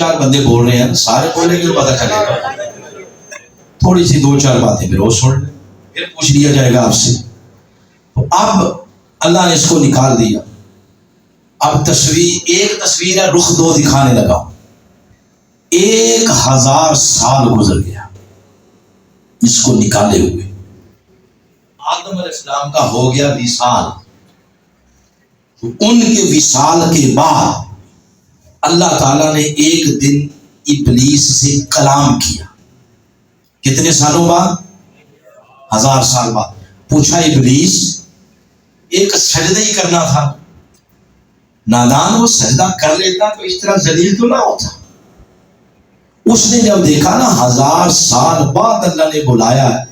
چار بندے بول رہے ہیں، سارے بولیں گے تو پتہ چلے گا، تھوڑی سی دو چار باتیں پھر وہ سن لیں، پھر پوچھ لیا جائے گا آپ سے۔ تو اب اللہ نے اس کو نکال دیا، اب ایک تصویر ہے، رخ دو دکھانے لگا۔ 1000 سال گزر گیا اس کو نکالے ہوئے۔ آدم علیہ السلام کا ہو گیا وصال، تو ان کے وصال کے بعد اللہ تعالیٰ نے ایک دن ابلیس سے کلام کیا۔ کتنے سالوں بعد؟ 1000 سال بعد۔ پوچھا ابلیس، ایک سجدہ ہی کرنا تھا، نادان وہ سجدہ کر لیتا تو اس طرح ذلیل تو نہ ہوتا۔ اس نے جب دیکھا نا 1000 سال بعد اللہ نے بلایا ہے،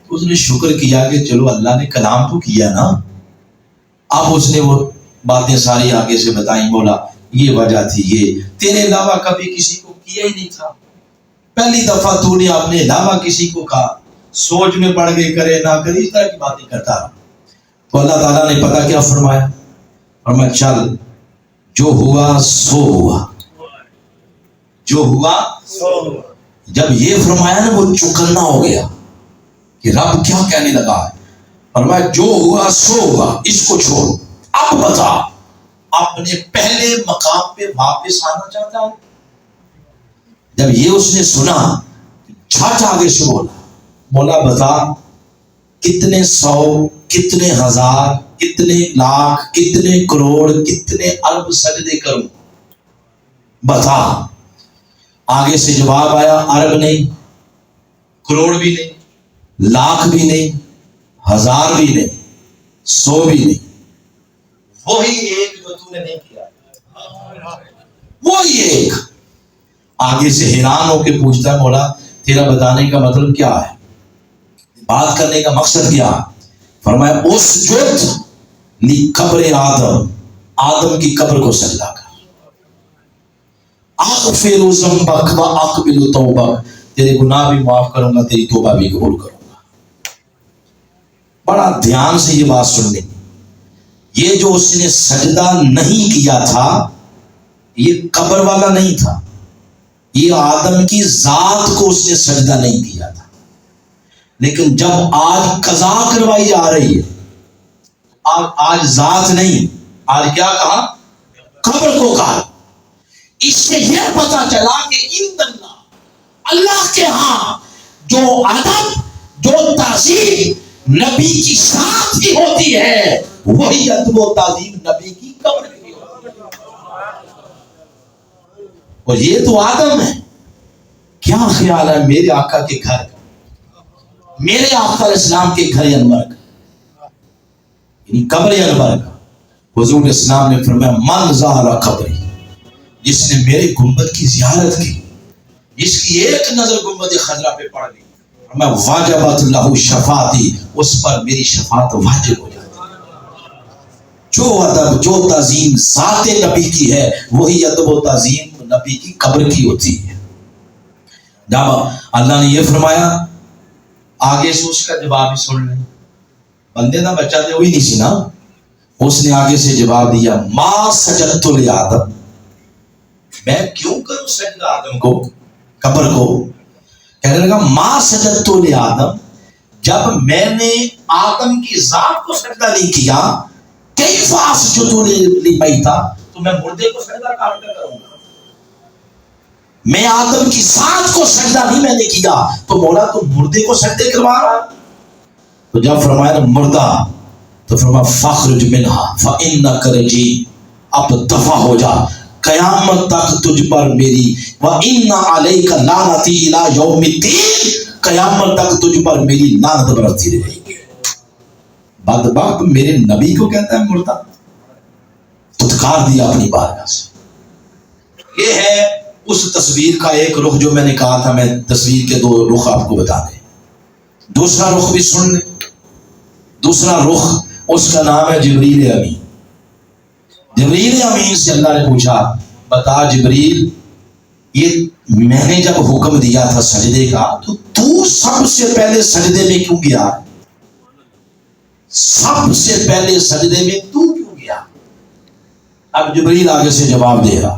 تو اس نے شکر کیا کہ چلو اللہ نے کلام تو کیا نا۔ اب اس نے وہ باتیں ساری آگے سے بتائیں، بولا یہ وجہ تھی، یہ تیرے علاوہ کبھی کسی کو کیا ہی نہیں تھا، پہلی دفعہ تو نے اپنے علاوہ کسی کو کہا، سوچ میں پڑ گئے، کرے نہ کرے اس طرح کی باتیں کرتا رہا۔ تو اللہ تعالیٰ نے پتہ کیا فرمایا؟ فرمایا چل جو ہوا سو ہوا، جو ہوا سو ہوا۔ جب یہ فرمایا نا وہ چوکنا ہو گیا کہ رب کیا کہنے لگا ہے۔ فرمایا جو ہوا سو ہوا، اس کو چھوڑ، اب بتا اپنے پہلے مقام پہ واپس آنا چاہتا ہے؟ جب یہ اس نے سنا، جھٹ آگے سے بولا بتا کتنے 100، کتنے 1000، کتنے لاکھ، کتنے کروڑ، کتنے ارب سجدے کروں، بتا۔ آگے سے جواب آیا، ارب نہیں، کروڑ بھی نہیں، لاکھ بھی نہیں، 1000 بھی نہیں، 100 بھی نہیں، وہی ایک جو تو نے نہیں کیا، وہی ایک۔ آگے سے حیران ہو کے پوچھتا ہے، مولا تیرا بتانے کا مطلب کیا ہے، بات کرنے کا مقصد کیا؟ فرمایا اسجد لقبر آدم، آدم کی قبر کو سجدہ کر، اغفر ذنبک و اقبل توبک، تیرے گناہ بھی معاف کروں گا، تیری توبہ بھی قبول کروں گا۔ بڑا دھیان سے یہ بات سننی، یہ جو اس نے سجدہ نہیں کیا تھا یہ قبر والا نہیں تھا، یہ آدم کی ذات کو اس نے سجدہ نہیں کیا تھا۔ لیکن جب آج قضا کروائی جا رہی ہے، آج ذات نہیں، آج کیا کہا؟ قبر کو کہا۔ اس سے یہ پتا چلا کہ اللہ کے ہاں جو ادب، جو تعظیم نبی کی ذات کی ہوتی ہے، وہی ادب و تعظیم نبی کی قبر کی ہوتی ہے۔ اور یہ تو آدم ہے، کیا خیال ہے میرے آقا کے گھر کا، میرے آقا علیہ السلام کے گھر انور کا، یعنی قبر انور کا۔ حضور اسلام نے فرمایا من زار قبری، جس نے میرے گنبد کی زیارت کی، جس کی ایک نظر گنبد خضرا پہ پڑ گئی، میں واجبت لہ شفاعتی، اس پر میری شفاعت واجب ہو جاتی۔ جو ادب، جو تعظیم ذات نبی کی ہے، وہی ادب و تعظیم نبی کی قبر کی ہوتی ہے۔ جب اللہ نے یہ فرمایا، آگے سے اس کا جواب ہی سن لیں، بندے نہ بچہ دے ہوئی نہیں سی نا۔ اس نے آگے سے جواب دیا، ما سجدت لآدم، میں کیوں کروں سجدہ آدم کو، قبر کو؟ کہنے لگا ما سجدت لآدم، جب میں نے آدم کی ذات کو سجدہ نہیں کیا، کیف اسجد لمیتہ، تو میں مردے کو سجدہ کہاں کروں گا؟ میں آدم کی ذات کو سجدہ نہیں میں نے کیا، تو مولا تو مردے کو سجدے کروا رہا۔ تو جب فرمایا مردہ، تو فرمایا فاخرج منہا فانک رجیم، اب دفع ہو جا، قیامت تک تجھ پر میری وَإِنَّ عَلَيْكَ لَعْنَتِي إِلَىٰ يَوْمِ الدِّينِ، قیامت تک تجھ پر میری لعنت برستی رہے گی۔ بدبخت میرے نبی کو کہتا ہے مردہ، دھتکار دیا اپنی بارگاہ سے۔ یہ ہے اس تصویر کا ایک رخ جو میں نے کہا تھا، میں تصویر کے 2 رخ آپ کو بتا دیں۔ دوسرا رخ بھی سن لیں۔ دوسرا رخ اس کا نام ہے جبریل امین۔ جبریل امین سے اللہ نے پوچھا، بتا جبریل، یہ میں نے جب حکم دیا تھا سجدے کا، تو سب سے پہلے سجدے میں کیوں گیا؟ سب سے پہلے سجدے میں تو کیوں گیا؟ اب جبریل آگے سے جواب دے رہا،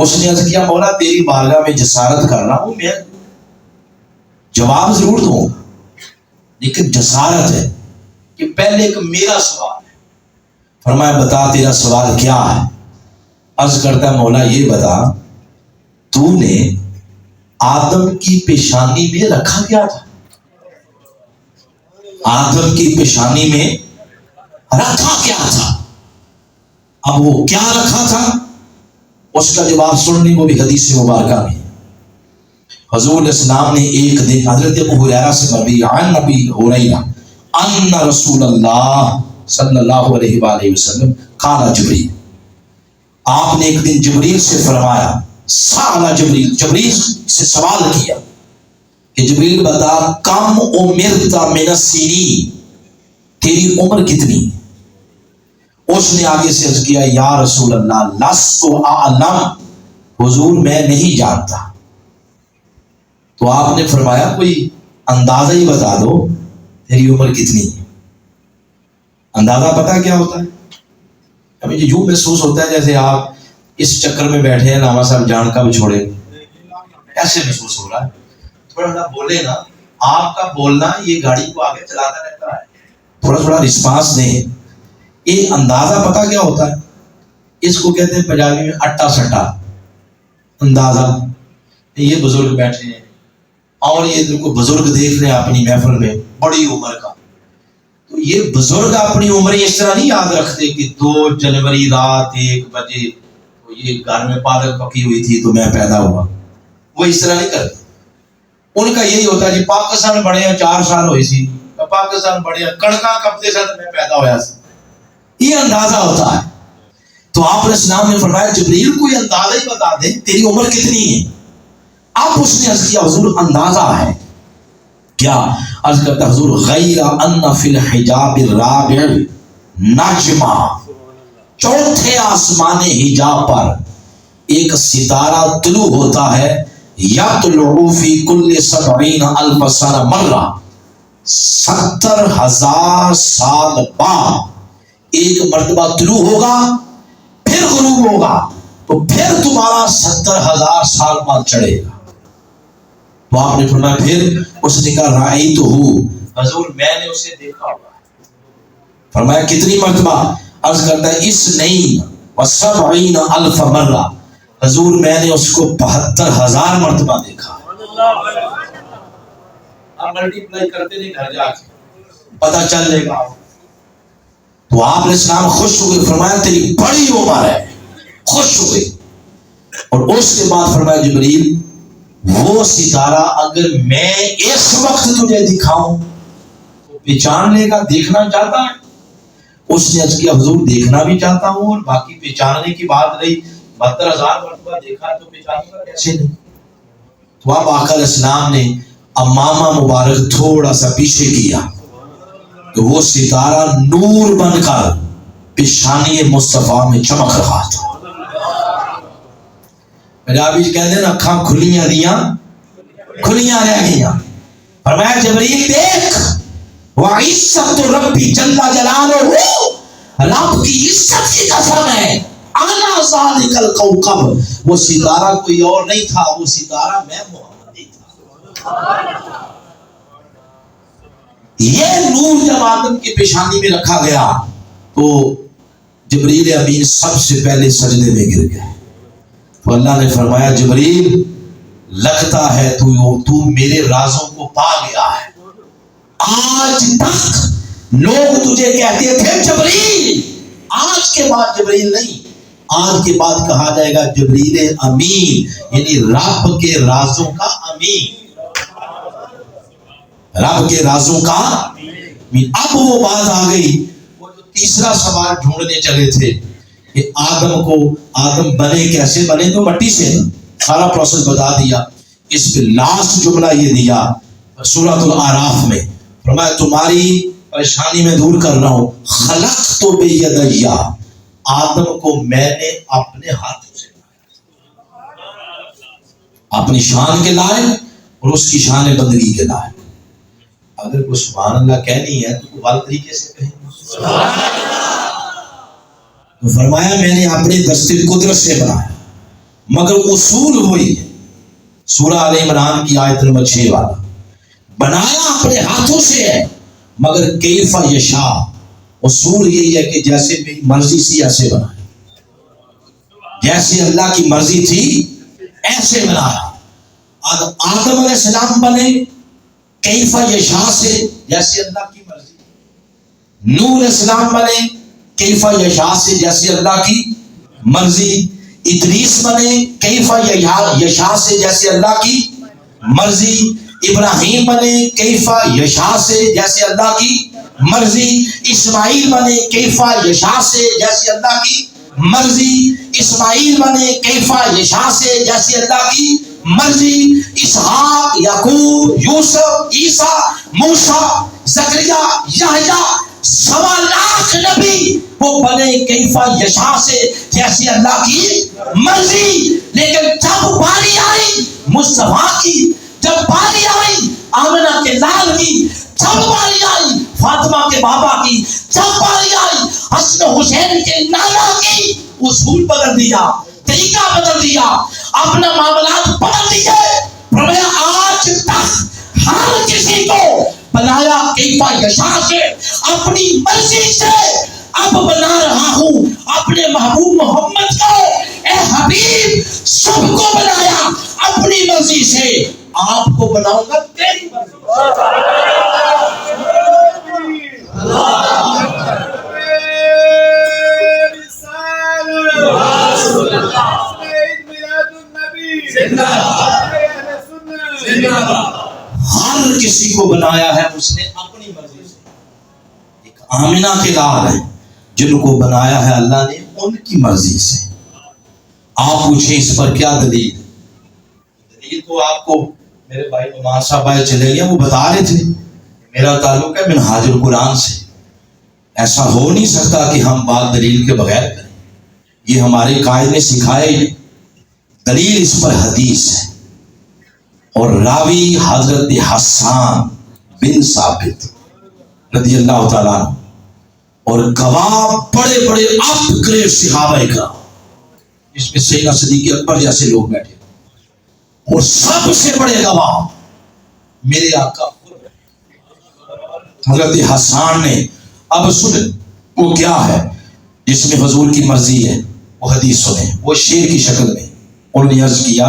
اس نے عرض کیا مولا تیری بارگاہ میں جسارت کر رہا ہوں، میں جواب ضرور دوں لیکن جسارت ہے کہ پہلے ایک میرا سوال ہے۔ فرمایا بتا تیرا سوال کیا ہے؟ عرض کرتا مولا یہ بتا تو نے آدم کی پیشانی میں رکھا کیا تھا؟ آدم کی پیشانی میں رکھا کیا تھا؟ اب وہ کیا رکھا تھا اس کا جواب سننے کو بھی حدیث مبارکہ میں حضور اسلام نے ایک دن حضرت ابو ہریرہ سے مروی عن نبی ہریرہ ان رسول اللہ صلی اللہ علیہ وآلہ وسلم قال جبریل، آپ نے ایک دن جبریل سے فرمایا، سأل جبریل، جبریل سے سوال کیا کہ جبریل بتا کم عمرت من السنین، تیری عمر کتنی؟ اس نے آگے سے عرض کیا یا رسول اللہ لست اعلم، حضور میں نہیں جانتا۔ تو آپ نے فرمایا کوئی اندازہ ہی بتا دو تیری عمر کتنی ہے۔ اندازہ پتہ کیا ہوتا ہے؟ ہمیں یوں محسوس ہوتا ہے جیسے آپ اس چکر میں بیٹھے ہیں نامہ صاحب جان کا بھی چھوڑے، ایسے محسوس ہو رہا ہے۔ تھوڑا سا بولے نا، آپ کا بولنا یہ گاڑی کو آگے چلاتا رہتا ہے، تھوڑا تھوڑا رسپانس دیں۔ یہ اندازہ پتہ کیا ہوتا ہے؟ اس کو کہتے ہیں پنجابی میں اٹا سٹا اندازہ۔ یہ بزرگ بیٹھے ہیں اور یہ ادھر کو بزرگ دیکھ رہے ہیں اپنی محفل میں بڑی عمر کا، تو یہ بزرگ اپنی عمر اس طرح نہیں یاد رکھتے کہ 2 جنوری رات 1 بجے تو یہ گھر میں پالک پکی ہوئی تھی تو میں پیدا ہوا، وہ اس طرح نہیں کرتے۔ ان کا یہی ہوتا ہے جی پاکستان بڑے 4 سال ہوئی سی، پاکستان بڑے کڑکا کپتے ساتھ میں پیدا ہوا سی، یہ اندازہ ہوتا ہے۔ تو آپ علیہ السلام نے فرمایا جبریل کوئی اندازہ ہی بتا دے تیری عمر کتنی ہے۔ اب اس نے عرض کیا حضور اندازہ ہے کیا؟ عرض کرتا حضور غیر ان فی الحجاب الرابع نجما، چوتھے آسمان حجاب پر ایک ستارہ طلوع ہوتا ہے، یطلع فی کل 70,000 سنہ مرہ، 70,000 سال بعد ایک مرتبہ طلوع ہوگا پھر غروب ہوگا تو پھر تمہارا 70,000 سال بعد چڑھے گا۔ تو آپ نے فرمایا پھر؟ اس نے کہا رأیتہ، حضور میں نے اسے دیکھا ہوا ہے۔ فرمایا کتنی مرتبہ؟ عرض کرتا ہے 72,000 مرہ، حضور میں نے اس کو 72,000 مرتبہ دیکھا۔ آپ ملٹی پلائی کرتے نہیں گھر جا کے پتہ چل لے گا۔ تو آپ علیہ السلام خوش ہوئے، فرمایا تیری بڑی عمر ہے، خوش ہوئے۔ اور اس کے بعد فرمایا جبریل وہ ستارہ اگر میں اس وقت تجھے دکھاؤں تو پہچان لے گا، دیکھنا چاہتا ہے؟ اس نے عرض کیا حضور دیکھنا بھی چاہتا ہوں، اور باقی پہچاننے کی بات رہی 72,000 مرتبہ دیکھا تو پہچانوں گا کیسے نہیں۔ تو اب آقا علیہ السلام نے امامہ مبارک تھوڑا سا پیچھے کیا تو وہ ستارہ نور بن کر پیشانی مصطفیٰ میں چمک رہا تھا۔ پنجابی کہتے ہیں اکھاں کھلیاں دیاں کھلیاں رہ گئیاں۔ فرمایا جبریل دیکھ، وعزت ربی جل جلالہ، رب کی عزت کی قسم ہے، انا ذالک الکوکب، وہ ستارہ کوئی اور نہیں تھا، وہ ستارہ میں محمد ہی تھا۔ یہ نور جب آدم کی پیشانی میں رکھا گیا تو جبریل امین سب سے پہلے سجدے میں گر گئے۔ تو اللہ نے فرمایا جبریل لگتا ہے تو میرے رازوں کو پا گیا ہے۔ آج تک لوگ تجھے کہتے تھے جبریل، آج کے بعد جبریل نہیں، آج کے بعد کہا جائے گا جبریل امین، یعنی رب کے رازوں کا امین، رب کے رازوں کا امین۔ اب وہ بات آ گئی، وہ جو تیسرا سوال ڈھونڈنے چلے تھے کہ آدم بنے کیسے؟ بنے تو مٹی سے، سارا پروسیس بتا دیا۔ اس پہ لاسٹ جملہ یہ دیا سورۃ الاعراف میں، فرمایا تمہاری پریشانی میں دور کر رہا ہوں، خلقت بیدی، آدم کو میں نے اپنے ہاتھوں سے بنایا، اپنی شان کے لائق اور اس کی شان بندگی کے لائق۔ اگر کوئی سبحان اللہ کہنی ہے تو غلط طریقے سے کہیں۔ تو فرمایا میں نے اپنے دست قدرت سے بنایا، مگر اصول وہی ہے. سورہ آل عمران کی آیت نمبر 6 والا. بنایا اپنے ہاتھوں سے ہے مگر کیف یشاء، اصول یہی ہے کہ جیسے میری مرضی سی ایسے بنایا، جیسے اللہ کی مرضی تھی ایسے بنایا. آدم علیہ السلام بنے کیف یشاء سے، جیسے اللہ کی مرضی. نوح علیہ السلام بنے کیف یشاء سے، جیسے اللہ کی مرضی. ادریس بنے کیف یشاء سے، جیسے اللہ کی مرضی. ابراہیم بنے کیف یشاء سے، جیسے اللہ کی مرضی. اسماعیل بنے کیف یشاء سے، جیسے اللہ کی مرضی. اسماعیل بنے کیف یشاء سے، جیسے اللہ کی مرضی. اسحاق، یعقوب، یوسف، عیسیٰ، موسیٰ، زکریا، یحییٰ، 1.25 نبی وہ بنے کیف یشاء سے، جیسے اللہ کی مرضی. لیکن جب باری آئی مصطفیٰ کی، جب باری آئی آمنہ کے لال کی، جب باری آئی فاطمہ کے بابا کی، جب باری آئی حسن حسین کے نانا کی، اصول بدل دیا، طریقہ بدل دیا، اپنا معاملات بدل دیے. فرمایا آج تک ہر کسی کو بنایا کیف یشاء سے، اپنی مرضی سے. اب بنا رہا ہوں اپنے محبوب محمد کو. اے حبیب، سب کو بنایا اپنی مرضی سے، آپ کو بناؤں گا تیری مرضی سے. ہر کسی کو بنایا ہے اس نے اپنی مرضی سے. ایک آمنہ کے لال ہیں جن کو بنایا ہے اللہ نے ان کی مرضی سے. آپ پوچھیں اس پر کیا دلیل؟ دلیل تو آپ کو میرے بھائی نعمان صاحب آئے چلے گئے، وہ بتا رہے تھے میرا تعلق ہے منہاج القرآن سے. ایسا ہو نہیں سکتا کہ ہم بات دلیل کے بغیر کریں، یہ ہمارے قائد نے سکھایا ہی. دلیل اس پر حدیث ہے اور راوی حضرت حسان بن ثابت رضی اللہ تعالیٰ عنہ اور گواہ بڑے بڑے اپ گریڈ صحابہ کرام، جس میں سیدنا صدیق اکبر جیسے لوگ بیٹھے، اور سب سے بڑے گواہ میرے آقا حضرت حسان نے. اب سن وہ کیا ہے جس میں حضور کی مرضی ہے، وہ حدیث سنیں. وہ شعر کی شکل میں انہوں نے عرض کیا.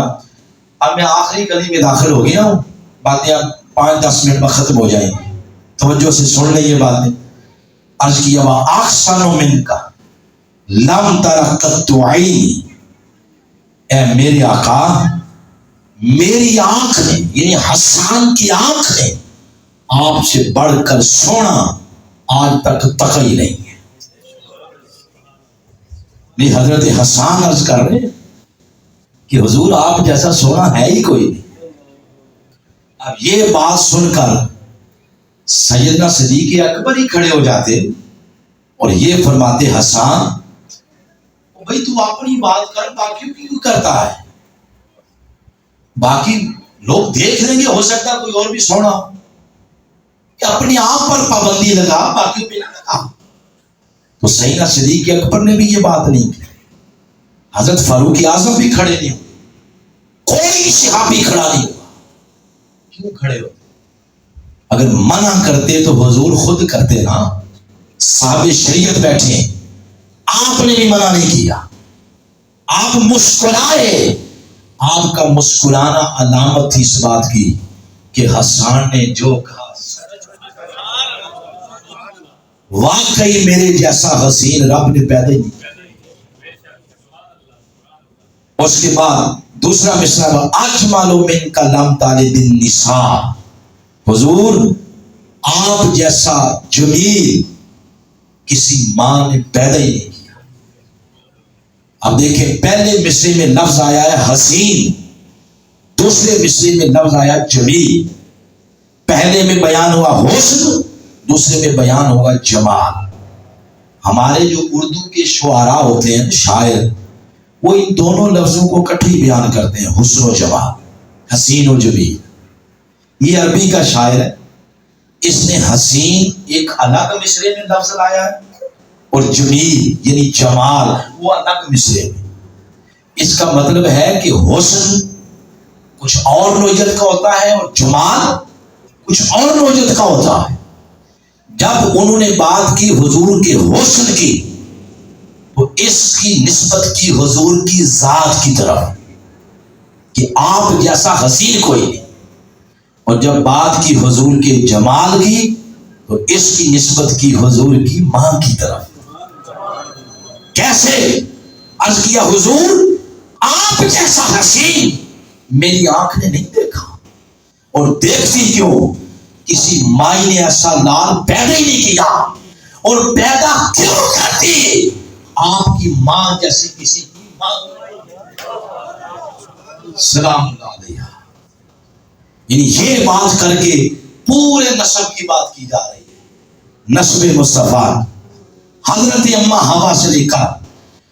اب میں آخری گلی میں داخل ہو گیا ہوں، باتیں اب 5-10 منٹ میں ختم ہو جائیں گی، توجہ سے سن لیں یہ باتیں. عرض کیا وَأَحْسَنُ مِنْكَ لَمْ تَرَ قَطُّ عَيْنِي، اے میرے آقا میری آنکھ نے، یعنی حسان کی آنکھ نے آپ سے بڑھ کر سونا آج تک تکا ہی نہیں ہے. یہ حضرت حسان عرض کر رہے کہ حضور آپ جیسا سونا ہے ہی کوئی نہیں. اب یہ بات سن کر سیدنا صدیق اکبر ہی کھڑے ہو جاتے اور یہ فرماتے حسان بھائی تو اپنی بات کر، باقی کیوں کرتا ہے؟ باقی لوگ دیکھ لیں گے، ہو سکتا کوئی اور بھی سونا ہو، کہ اپنی آپ پر پابندی لگا باقی پہ نہ لگا. تو سیدنا صدیق اکبر نے بھی یہ بات نہیں کی. حضرت فاروق اعظم بھی کھڑے نہیں ہوئے، کوئی صحابی کھڑا نہیں ہوا. کیوں کھڑے ہوتے؟ اگر منع کرتے تو حضور خود کرتے نا. صاحب شریعت بیٹھے، آپ نے بھی منع نہیں کیا، آپ مسکرائے. آپ کا مسکرانا علامت تھی اس بات کی کہ حسان نے جو کہا واقعی میرے جیسا حسین رب نے پیدا نہیں کیا. اس کے بعد دوسرا مصرع اجمل منک لم تلد النساء، حضور آپ جیسا جمیل کسی ماں نے پیدا ہی نہیں کیا. اب دیکھیں پہلے مصرے میں لفظ آیا ہے حسین، دوسرے مصرے میں لفظ آیا جمیل. پہلے میں بیان ہوا حسن، دوسرے میں بیان ہوگا جمال. ہمارے جو اردو کے شعراء ہوتے ہیں شاعر، وہ ان دونوں لفظوں کو اکٹھے بیان کرتے ہیں، حسن و جمال، حسین و جمیل. یہ عربی کا شاعر ہے، اس نے حسین ایک الگ مصرے میں لفظ لایا ہے اور جمیل یعنی جمال وہ الگ مصرے میں. اس کا مطلب ہے کہ حسن کچھ اور نوعیت کا ہوتا ہے اور جمال کچھ اور نوعیت کا ہوتا ہے. جب انہوں نے بات کی حضور کے حسن کی تو اس کی نسبت کی حضور کی ذات کی طرف کہ آپ جیسا حسین کوئی نہیں. اور جب بات کی حضور کے جمال کی تو اس کی نسبت کی حضور کی ماں کی طرف. کیسے؟ عرض کیا حضور آپ جیسا حسین میری آنکھ نے نہیں دیکھا. اور دیکھتی کیوں؟ کسی مائی نے ایسا لال پیدا ہی نہیں کیا. اور پیدا کیوں کرتی؟ آپ کی ماں جیسی کسی کی ماں. سلام اللہ علیہ. یعنی یہ بات کر کے پورے نسب کی بات کی جا رہی ہے. نسب مصطفیٰ حضرت اماں حوا سے لے کر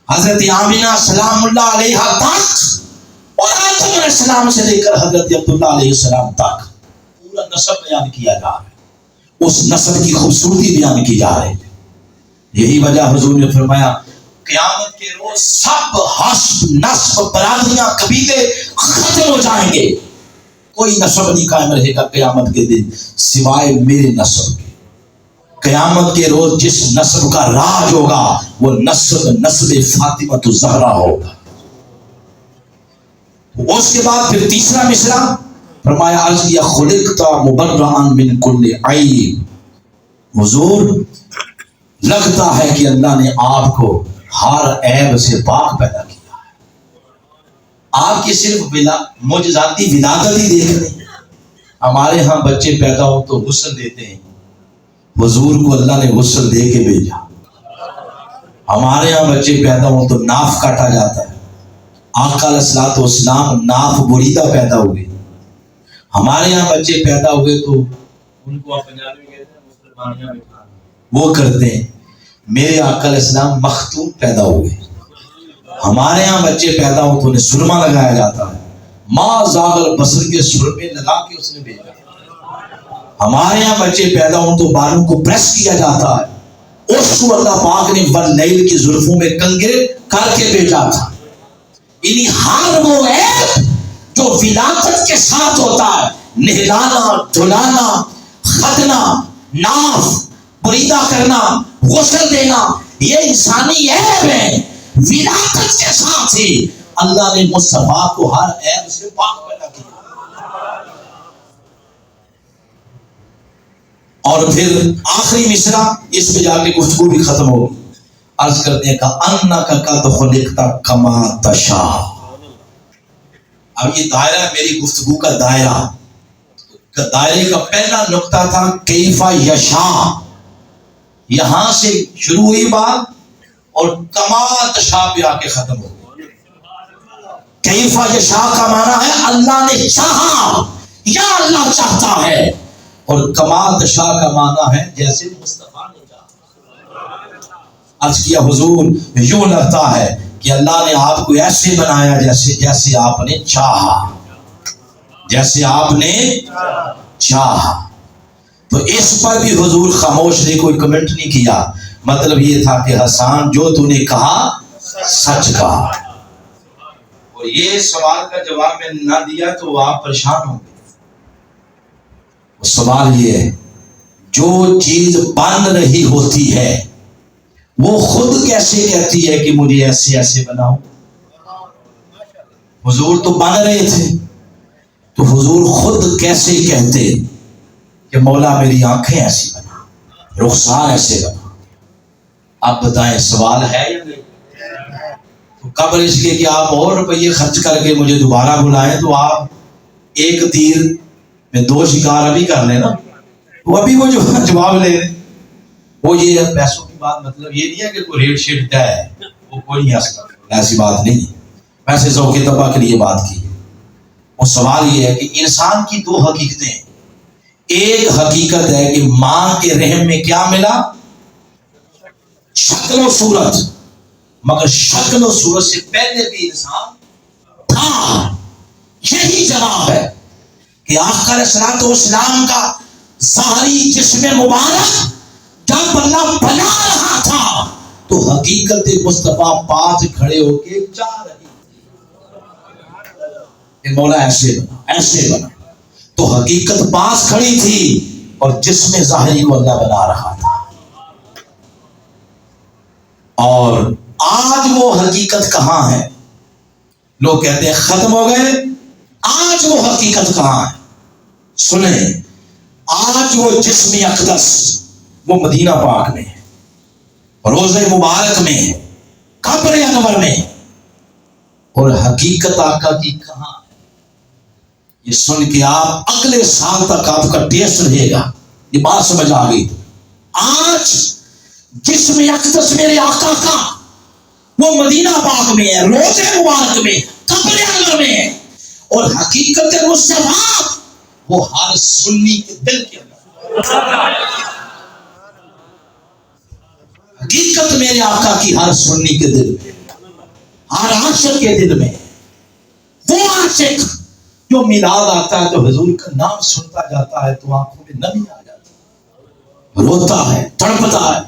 حضرت آمینہ سلام اللہ علیہ تک اور آدم علیہ السلام سے لے کر حضرت عبداللہ علیہ السلام تک پورا نسب بیان کیا جا رہا ہے. اس نسب کی خوبصورتی بیان کی جا رہی ہے. یہی وجہ حضور نے فرمایا قیامت کے روز سب حسب نسب برادریاں قبیلے ختم ہو جائیں گے. کوئی نسب نہیں قائم رہے گا قیامت کے دن سوائے میرے نسب کے. قیامت کے روز جس نسب کا راج ہوگا وہ نسب فاطمہ الزہرا ہوگا. اس کے بعد پھر تیسرا مصرع فرمایا عرض کیا خلقت مبرئا من کل عیب. حضور لگتا ہے کہ اللہ نے آپ کو ہر عیب سے پاک پیدا کیا ہے. آپ کی صرف معجزاتی ولادت ہی دیکھ لیں. ہمارے ہاں بچے پیدا ہو تو غسل دیتے ہیں. حضور کو اللہ نے غسل دے کے بھیجا. ہمارے ہاں بچے پیدا ہو تو ناف کاٹا جاتا ہے. آقا علیہ الصلوۃ والسلام ناف بریدہ پیدا ہوئے. ہمارے یہاں بچے پیدا ہوئے تو ان کو پنجابی کہتے ہیں مسلمانیاں وہ کرتے ہیں. میرے آقا علیہ السلام مختوم پیدا ہوئے. ہمارے یہاں بچے پیدا ہو تو انہیں سرما لگایا جاتا ہے. ماں زاغر بصر کے سرمے لگا کے اس نے بھیجا. ہمارے یہاں بچے پیدا ہوں تو بالوں کو پریس کیا جاتا ہے. اس کو اللہ پاک نے واللیل کی زلفوں میں کنگے کر کے بھیجا تھا. یعنی ہر وہ عیب جو ولادت کے ساتھ ہوتا ہے نہلانا دھلانا ختنا ناف بریدہ کرنا غسل دینا یہ انسانی عیب ہے. ولادت کے ساتھ ہی اللہ نے مصطفیٰ کو ہر عیب سے پاک پیدا کیا. اور پھر آخری مصرع اس پہ جا کے گفتگو بھی ختم ہوگی. عرض کرتے ہیں کہ انک قد خلقت کما تشاء. اب یہ دائرہ میری گفتگو کا دائرے کا پہلا نقطہ تھا کیف یشاء. یہاں سے شروع ہوئی بات اور کما تشاء پہ آ کے ختم ہو گئی. کیف یشاء کا معنی ہے اللہ نے چاہا یا اللہ چاہتا ہے. اور کما تشاء کا معنی ہے جیسے مصطفیٰ نے چاہا. عرض کیا حضور یوں لگتا ہے کہ اللہ نے آپ کو ایسے بنایا جیسے آپ نے چاہا. جیسے آپ نے چاہا. تو اس پر بھی حضور خاموش نے کوئی کمنٹ نہیں کیا. مطلب یہ تھا کہ حسان جو تو نے کہا سچ کہا. اور یہ سوال کا جواب میں نہ دیا تو آپ پریشان ہوں گے. سوال یہ ہے جو چیز بن رہی ہوتی ہے وہ خود کیسے کہتی ہے کہ مجھے ایسے ایسے بناؤ. حضور تو بن رہے تھے تو حضور خود کیسے کہتے کہ مولا میری آنکھیں ایسی بنا رخسار ایسے بنا. آپ بتائیں سوال ہے یا نہیں؟ تو قبل اس کے کہ آپ اور روپیے خرچ کر کے مجھے دوبارہ بلائیں تو آپ ایک تیر میں دو شکار ابھی کر لیں نا. وہ ابھی وہ جو جواب لے رہے وہ یہ پیسوں کی بات. مطلب یہ نہیں ہے کہ کوئی ریٹ شیٹ طے ہے وہ کوئی نہیں. ایسی بات نہیں. ویسے ذوق طبع کے لیے بات کی. وہ سوال یہ ہے کہ انسان کی دو حقیقتیں. ایک حقیقت ہے کہ ماں کے رحم میں کیا ملا؟ شکل و صورت. مگر شکل و صورت سے پہلے بھی انسان تھا. یہی جواب ہے کہ آقا علیہ الصلوۃ والسلام کا ظاہری جسم مبارک جب اللہ بنا رہا تھا تو حقیقت مصطفیٰ پاس کھڑے ہو کے جا رہی تھی. کہ مولا ایسے بنا ایسے بنا. تو حقیقت پاس کھڑی تھی اور جسم ظاہری کو اللہ بنا رہا تھا. اور آج وہ حقیقت کہاں ہے؟ لوگ کہتے ہیں ختم ہو گئے. آج وہ حقیقت کہاں ہے؟ سنیں، آج وہ جسم اقدس وہ مدینہ پاک میں ہے، روضہ مبارک میں ہے، قبر انور میں ہے. اور حقیقت آقا کی کہاں ہے؟ یہ سن کے آپ اگلے سال تک آپ کا ٹیسٹ رہے گا. یہ بات سمجھ آ گئی. آج جسم اقدس میرے آقا کا وہ مدینہ پاک میں ہے، روضہ مبارک میں، قبر انور میں ہے. اور حقیقت مصطفیٰ وہ ہر سنی کے دل کے اندر. حقیقت میرے آقا کی ہر سنی کے دل میں، ہر عاشق کے دل میں. وہ عاشق جو میلاد آتا ہے تو حضور کا نام سنتا جاتا ہے تو آنکھوں میں نمی آ جاتی ہے، روتا ہے، تڑپتا ہے.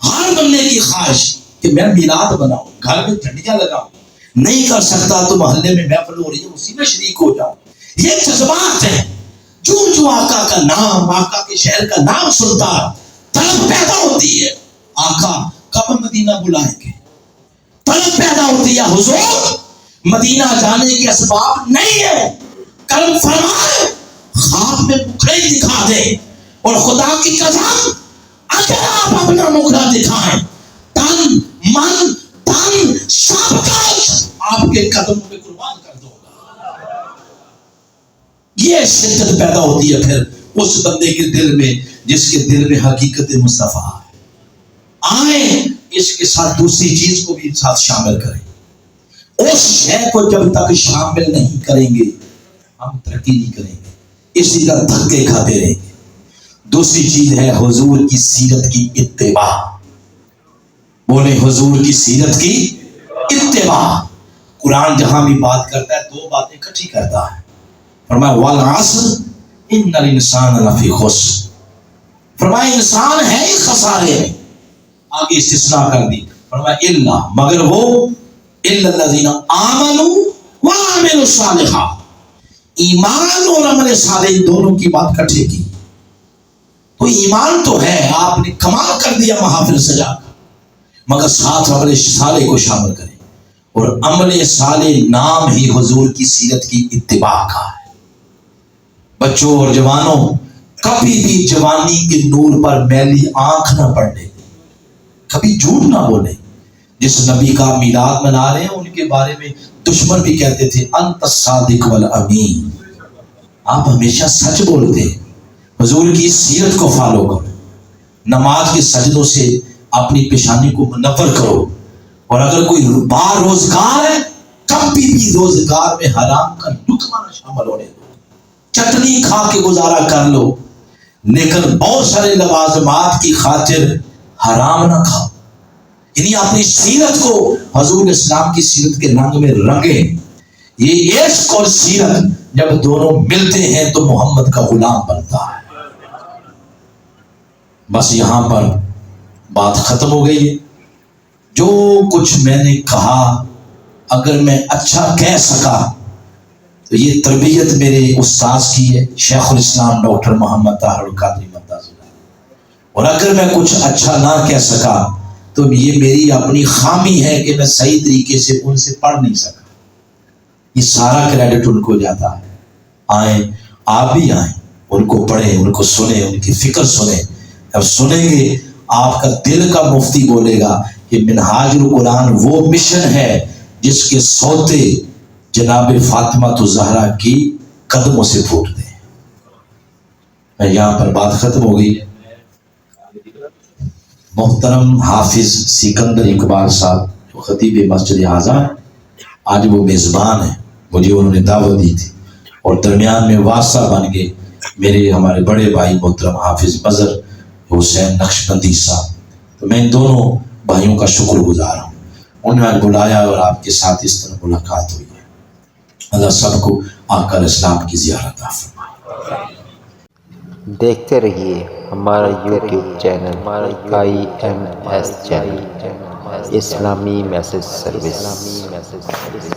ہر بندے کی خواہش کہ میں میلاد بناؤں، گھر میں جھنڈیاں لگاؤں. نہیں کر سکتا تو محلے میں محفل ہو رہی ہے اسی میں شریک ہو جاؤں. یہ جذبات ہیں. جو آقا کا نام، آقا کے شہر کا نام سنتا طلب پیدا ہوتی ہے. آقا کب مدینہ بلائیں گے؟ طلب پیدا ہوتی ہے. حضور مدینہ جانے کے اسباب نہیں ہے، کرم فرمائے، خواب میں مکھڑے دکھا دے. اور خدا کی قسم اگر آپ اپنا مکھڑا دکھائیں، تن من تن سب کچھ آپ کے قدموں پہ قربان کر دو گا. یہ شدت پیدا ہوتی ہے پھر اس بندے کے دل میں جس کے دل میں حقیقت مصطفیٰ ہے. آئیں اس کے ساتھ دوسری چیز کو بھی ساتھ شامل کریں. اس شے کو جب تک شامل نہیں کریں گے ہم ترقی نہیں کریں گے، اسی طرح دھکے کھاتے رہیں گے. دوسری چیز ہے حضور کی سیرت کی اتباع. بولے حضور کی سیرت کی اتباع. قرآن جہاں بھی بات کرتا ہے دو باتیں اکٹھی کرتا ہے. فرمایا والعصر ان الانسان لفی خسر. فرمایا انسان ہے ہی خسارے میں. آگے استثناء کر دی، فرمایا الا مگر وہ الا الذین آمنوا وعملوا الصالحات. ایمان اور عمل صالح دونوں کی بات کٹھے کی. تو ایمان تو ہے، آپ نے کمال کر دیا محافل سجا کر، مگر ساتھ عمل صالح کو شامل کریں. اور عمل صالح نام ہی حضور کی سیرت کی اتباع کا ہے. بچوں اور جوانوں، کبھی بھی جوانی کے نور پر میلی آنکھ نہ پڑنے، کبھی جھوٹ نہ بولے. جس نبی کا میلاد منا رہے ہیں ان کے بارے میں دشمن بھی کہتے تھے انت الصادق والامین. آپ ہمیشہ سچ بولتے. حضور کی سیرت کو فالو کرو. نماز کے سجدوں سے اپنی پیشانی کو منور کرو. اور اگر کوئی بار روزگار ہے کبھی بھی روزگار میں حرام کا لقمہ نہ شامل ہونے دو. چٹنی کھا کے گزارا کر لو لیکن بہت سارے لوازمات کی خاطر حرام نہ کھاؤ. یعنی اپنی سیرت کو حضور اسلام کی سیرت کے رنگ میں رنگیں. یہ عشق اور سیرت جب دونوں ملتے ہیں تو محمد کا غلام بنتا ہے. بس یہاں پر بات ختم ہو گئی ہے. جو کچھ میں نے کہا اگر میں اچھا کہہ سکا تو یہ تربیت میرے استاذ کی ہے شیخ الاسلام ڈاکٹر محمد طاہر القادری مداز. اور اگر میں کچھ اچھا نہ کہہ سکا تو یہ میری اپنی خامی ہے کہ میں صحیح طریقے سے ان سے پڑھ نہیں سکا. یہ سارا کریڈٹ ان کو جاتا ہے. آئیں آپ بھی آئیں، ان کو پڑھیں، ان کو سنیں، ان کی فکر سنیں. اب سنیں گے آپ کا دل کا مفتی بولے گا کہ منہاج القرآن وہ مشن ہے جس کے سوتے جناب فاطمہ الزہرا کی قدموں سے پھوٹتے ہیں. میں یہاں پر بات ختم ہو گئی. محترم حافظ سکندر اقبال صاحب جو خطیب مسجد اعظم آج وہ میزبان ہیں، مجھے انہوں نے دعوت دی تھی اور درمیان میں واسطہ بن گئے میرے ہمارے بڑے بھائی محترم حافظ مظہر حسین نقشبندی صاحب. تو میں ان دونوں بھائیوں کا شکر گزار ہوں. انہوں نے بلایا اور آپ کے ساتھ اس طرح ملاقات ہوئی ہے. اللہ سب کو آقا الاسلام کی زیارت عطا فرمائے. دیکھتے رہیے ہمارا یوٹیوب چینل IMS چینل اسلامی میسج سروس.